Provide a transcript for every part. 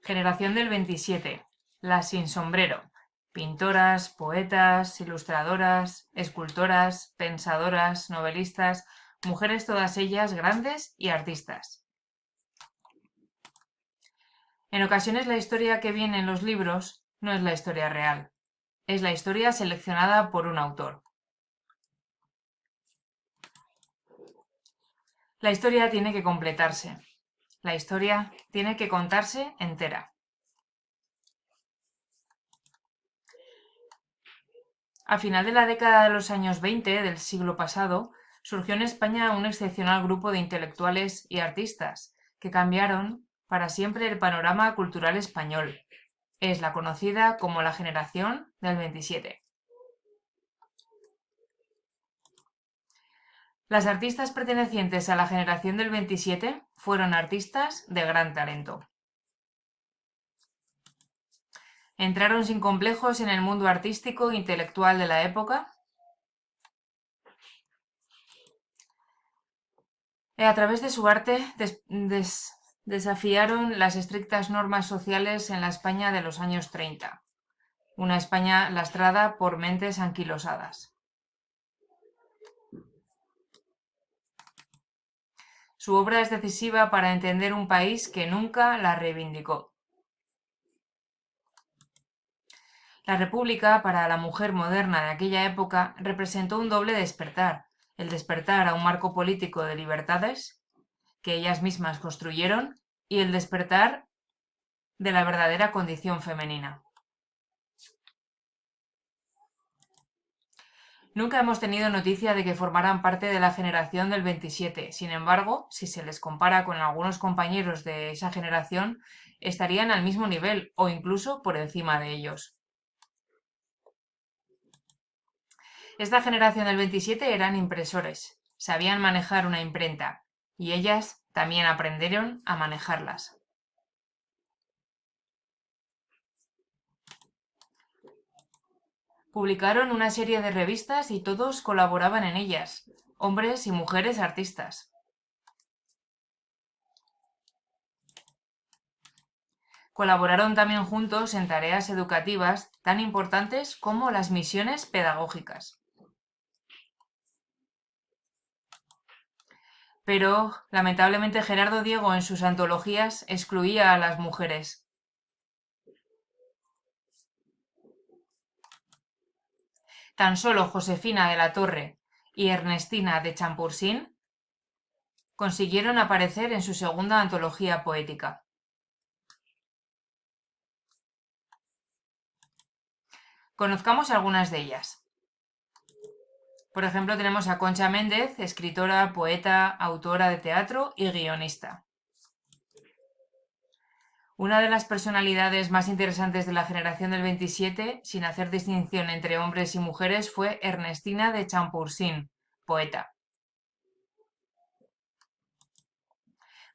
Generación del 27. Las sin sombrero. Pintoras, poetas, ilustradoras, escultoras, pensadoras, novelistas, mujeres todas ellas grandes y artistas. En ocasiones la historia que viene en los libros no es la historia real, es la historia seleccionada por un autor. La historia tiene que completarse. La historia tiene que contarse entera. A final de la década de los años 20 del siglo pasado, surgió en España un excepcional grupo de intelectuales y artistas que cambiaron para siempre el panorama cultural español. Es la conocida como la generación del 27. Las artistas pertenecientes a la generación del 27 fueron artistas de gran talento. Entraron sin complejos en el mundo artístico e intelectual de la época. A través de su arte desafiaron las estrictas normas sociales en la España de los años 30, una España lastrada por mentes anquilosadas. Su obra es decisiva para entender un país que nunca la reivindicó. La República, para la mujer moderna de aquella época, representó un doble despertar: el despertar a un marco político de libertades que ellas mismas construyeron y el despertar de la verdadera condición femenina. Nunca hemos tenido noticia de que formaran parte de la generación del 27. Sin embargo, si se les compara con algunos compañeros de esa generación, estarían al mismo nivel o incluso por encima de ellos. Esta generación del 27 eran impresores, sabían manejar una imprenta, y ellas también aprendieron a manejarlas. Publicaron una serie de revistas y todos colaboraban en ellas, hombres y mujeres artistas. Colaboraron también juntos en tareas educativas tan importantes como las misiones pedagógicas. Pero, lamentablemente, Gerardo Diego en sus antologías excluía a las mujeres. Tan solo Josefina de la Torre y Ernestina de Champursin consiguieron aparecer en su segunda antología poética. Conozcamos algunas de ellas. Por ejemplo, tenemos a Concha Méndez, escritora, poeta, autora de teatro y guionista. Una de las personalidades más interesantes de la generación del 27, sin hacer distinción entre hombres y mujeres, fue Ernestina de Champursin, poeta.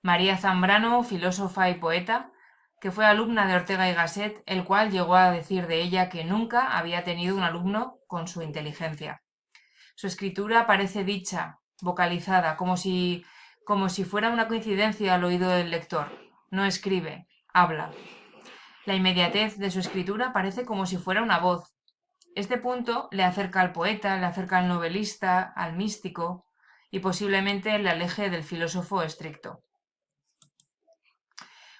María Zambrano, filósofa y poeta, que fue alumna de Ortega y Gasset, el cual llegó a decir de ella que nunca había tenido un alumno con su inteligencia. Su escritura parece dicha, vocalizada, como si fuera una coincidencia al oído del lector. No escribe, habla. La inmediatez de su escritura parece como si fuera una voz. Este punto le acerca al poeta, le acerca al novelista, al místico, y posiblemente le aleje del filósofo estricto.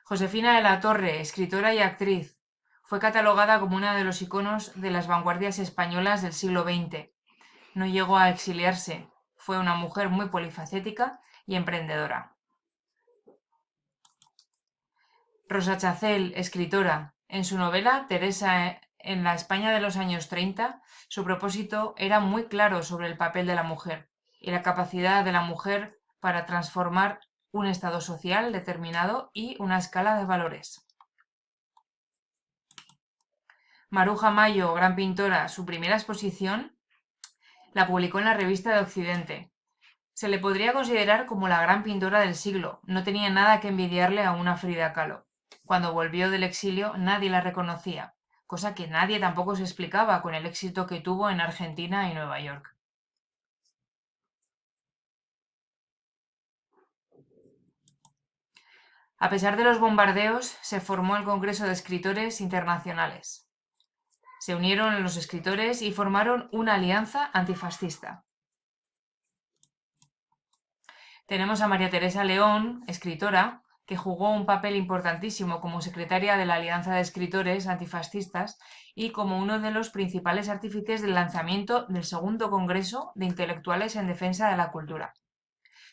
Josefina de la Torre, escritora y actriz, fue catalogada como una de los iconos de las vanguardias españolas del siglo XX. No llegó a exiliarse, fue una mujer muy polifacética y emprendedora. Rosa Chacel, escritora, en su novela Teresa en la España de los años 30, su propósito era muy claro sobre el papel de la mujer y la capacidad de la mujer para transformar un estado social determinado y una escala de valores. Maruja Mayo, gran pintora, su primera exposición la publicó en la Revista de Occidente. Se le podría considerar como la gran pintora del siglo, no tenía nada que envidiarle a una Frida Kahlo. Cuando volvió del exilio nadie la reconocía, cosa que nadie tampoco se explicaba con el éxito que tuvo en Argentina y Nueva York. A pesar de los bombardeos, se formó el Congreso de Escritores Internacionales. Se unieron los escritores y formaron una alianza antifascista. Tenemos a María Teresa León, escritora, que jugó un papel importantísimo como secretaria de la Alianza de Escritores Antifascistas y como uno de los principales artífices del lanzamiento del Segundo Congreso de Intelectuales en Defensa de la Cultura.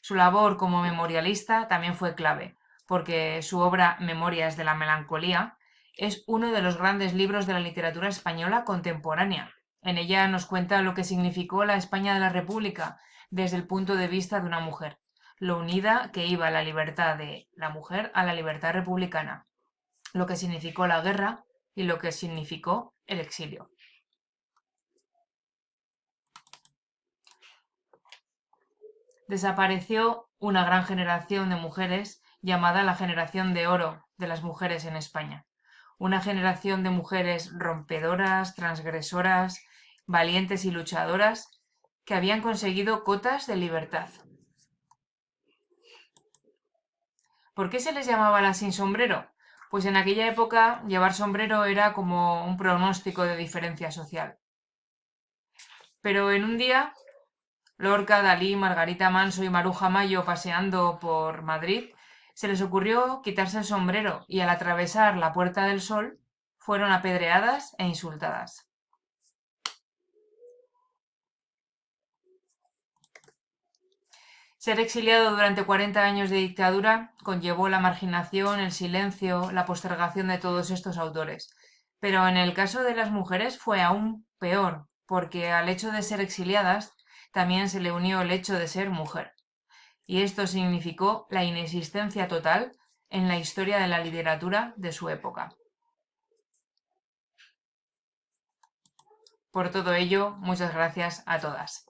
Su labor como memorialista también fue clave, porque su obra Memorias de la Melancolía es uno de los grandes libros de la literatura española contemporánea. En ella nos cuenta lo que significó la España de la República desde el punto de vista de una mujer, lo unida que iba la libertad de la mujer a la libertad republicana, lo que significó la guerra y lo que significó el exilio. Desapareció una gran generación de mujeres llamada la generación de oro de las mujeres en España. Una generación de mujeres rompedoras, transgresoras, valientes y luchadoras que habían conseguido cotas de libertad. ¿Por qué se les llamaba las sin sombrero? Pues en aquella época llevar sombrero era como un pronóstico de diferencia social. Pero en un día, Lorca, Dalí, Margarita Manso y Maruja Mayo paseando por Madrid, se les ocurrió quitarse el sombrero y al atravesar la Puerta del Sol fueron apedreadas e insultadas. Ser exiliado durante 40 años de dictadura conllevó la marginación, el silencio, la postergación de todos estos autores. Pero en el caso de las mujeres fue aún peor, porque al hecho de ser exiliadas también se le unió el hecho de ser mujer. Y esto significó la inexistencia total en la historia de la literatura de su época. Por todo ello, muchas gracias a todas.